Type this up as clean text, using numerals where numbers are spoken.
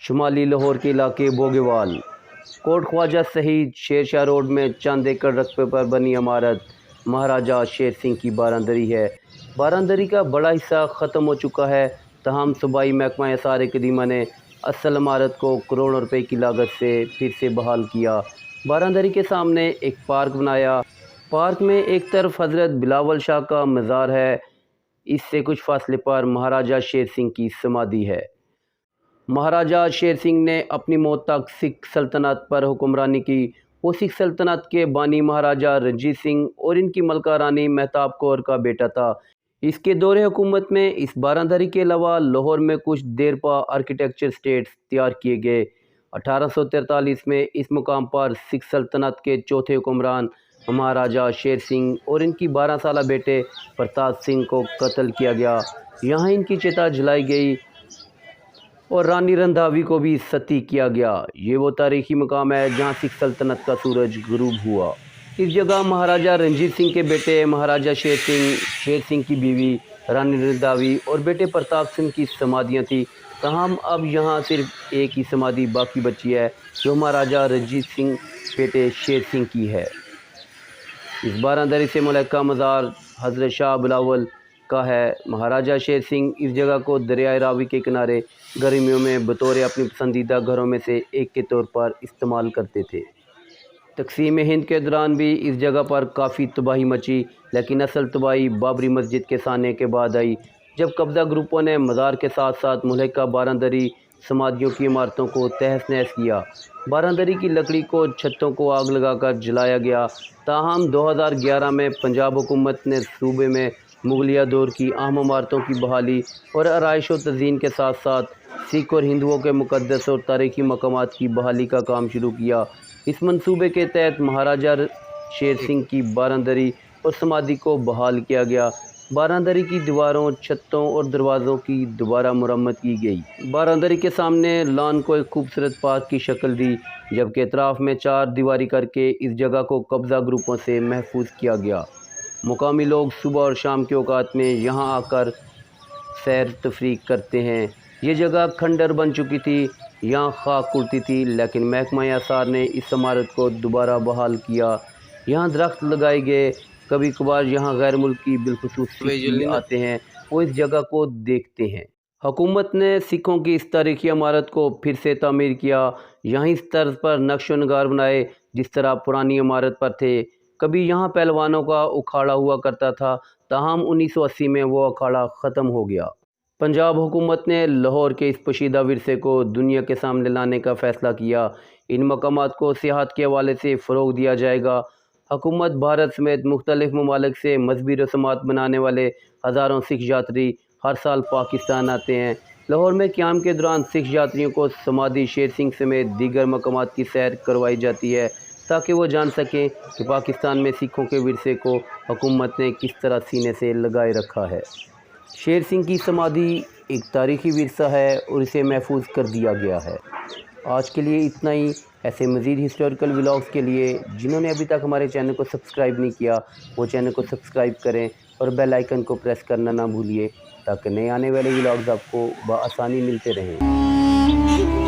شمالی لاہور کے علاقے بوگیوال کوٹ خواجہ شہید شیر شاہ روڈ میں چند ایکڑ رقبے پر بنی عمارت مہاراجہ شیر سنگھ کی باراندری ہے۔ باراندری کا بڑا حصہ ختم ہو چکا ہے، تاہم صوبائی محکمہ آثار قدیمہ نے اصل عمارت کو کروڑوں روپے کی لاگت سے پھر سے بحال کیا۔ باراندری کے سامنے ایک پارک بنایا۔ پارک میں ایک طرف حضرت بلاول شاہ کا مزار ہے، اس سے کچھ فاصلے پر مہاراجہ شیر سنگھ کی سمادھی ہے۔ مہاراجہ شیر سنگھ نے اپنی موت تک سکھ سلطنت پر حکمرانی کی۔ وہ سکھ سلطنت کے بانی مہاراجہ رنجیت سنگھ اور ان کی ملکہ رانی مہتاب کور کا بیٹا تھا۔ اس کے دور حکومت میں اس باراندری کے علاوہ لاہور میں کچھ دیرپا آرکیٹیکچر سٹیٹس تیار کیے گئے۔ 1843 میں اس مقام پر سکھ سلطنت کے چوتھے حکمران مہاراجہ شیر سنگھ اور ان کی 12 سالہ بیٹے پرتاپ سنگھ کو قتل کیا گیا۔ یہاں ان کی چتا جلائی گئی اور رانی رندھاوی کو بھی ستی کیا گیا۔ یہ وہ تاریخی مقام ہے جہاں سکھ سلطنت کا سورج غروب ہوا۔ اس جگہ مہاراجہ رنجیت سنگھ کے بیٹے مہاراجہ شیر سنگھ، شیر سنگھ کی بیوی رانی رندھاوی اور بیٹے پرتاپ سنگھ کی سمادھیاں تھیں، تاہم اب یہاں صرف ایک ہی سمادھی باقی بچی ہے جو مہاراجہ رنجیت سنگھ بیٹے شیر سنگھ کی ہے۔ اس باراندری سے ملحقہ مزار حضرت شاہ بلاول کا ہے۔ مہاراجہ شیر سنگھ اس جگہ کو دریائے راوی کے کنارے گرمیوں میں بطور اپنی پسندیدہ گھروں میں سے ایک کے طور پر استعمال کرتے تھے۔ تقسیم ہند کے دوران بھی اس جگہ پر کافی تباہی مچی، لیکن اصل تباہی بابری مسجد کے سانحے کے بعد آئی، جب قبضہ گروپوں نے مزار کے ساتھ ساتھ ملحقہ باراندری سمادھیوں کی عمارتوں کو تہس نہس کیا۔ باراندری کی لکڑی کو چھتوں کو آگ لگا کر جلایا گیا۔ تاہم 2011 میں پنجاب حکومت نے صوبے میں مغلیہ دور کی اہم عمارتوں کی بحالی اور آرائش و تزئین کے ساتھ ساتھ سکھ اور ہندوؤں کے مقدس اور تاریخی مقامات کی بحالی کا کام شروع کیا۔ اس منصوبے کے تحت مہاراجہ شیر سنگھ کی باراندری اور سمادھی کو بحال کیا گیا۔ باراندری کی دیواروں، چھتوں اور دروازوں کی دوبارہ مرمت کی گئی۔ باراندری کے سامنے لان کو ایک خوبصورت پارک کی شکل دی، جبکہ اطراف میں 4 دیواری کر کے اس جگہ کو قبضہ گروپوں سے محفوظ کیا گیا۔ مقامی لوگ صبح اور شام کے اوقات میں یہاں آ کر سیر تفریح کرتے ہیں۔ یہ جگہ کھنڈر بن چکی تھی، یہاں خاک اڑتی تھی، لیکن محکمہ آثار نے اس عمارت کو دوبارہ بحال کیا۔ یہاں درخت لگائے گئے۔ کبھی کبھار یہاں غیر ملکی بالخصوص سکھ بھی آتے ہیں، وہ اس جگہ کو دیکھتے ہیں۔ حکومت نے سکھوں کی اس تاریخی عمارت کو پھر سے تعمیر کیا، یہاں اس طرز پر نقش و نگار بنائے جس طرح پرانی عمارت پر تھے۔ کبھی یہاں پہلوانوں کا اکھاڑا ہوا کرتا تھا، تاہم 1980 میں وہ اکھاڑا ختم ہو گیا۔ پنجاب حکومت نے لاہور کے اس پوشیدہ ورثے کو دنیا کے سامنے لانے کا فیصلہ کیا۔ ان مقامات کو سیاحت کے حوالے سے فروغ دیا جائے گا۔ حکومت بھارت سمیت مختلف ممالک سے مذہبی رسومات منانے والے ہزاروں سکھ یاتری ہر سال پاکستان آتے ہیں۔ لاہور میں قیام کے دوران سکھ یاتریوں کو سمادھی شیر سنگھ سمیت دیگر مقامات کی سیر کروائی جاتی ہے تاکہ وہ جان سکیں کہ پاکستان میں سکھوں کے ورثے کو حکومت نے کس طرح سینے سے لگائے رکھا ہے۔ شیر سنگھ کی سمادھی ایک تاریخی ورثہ ہے اور اسے محفوظ کر دیا گیا ہے۔ آج کے لیے اتنا ہی۔ ایسے مزید ہسٹوریکل ولاگز کے لیے جنہوں نے ابھی تک ہمارے چینل کو سبسکرائب نہیں کیا، وہ چینل کو سبسکرائب کریں اور بیل آئیکن کو پریس کرنا نہ بھولیے تاکہ نئے آنے والے ولاگز آپ کو بآسانی ملتے رہیں۔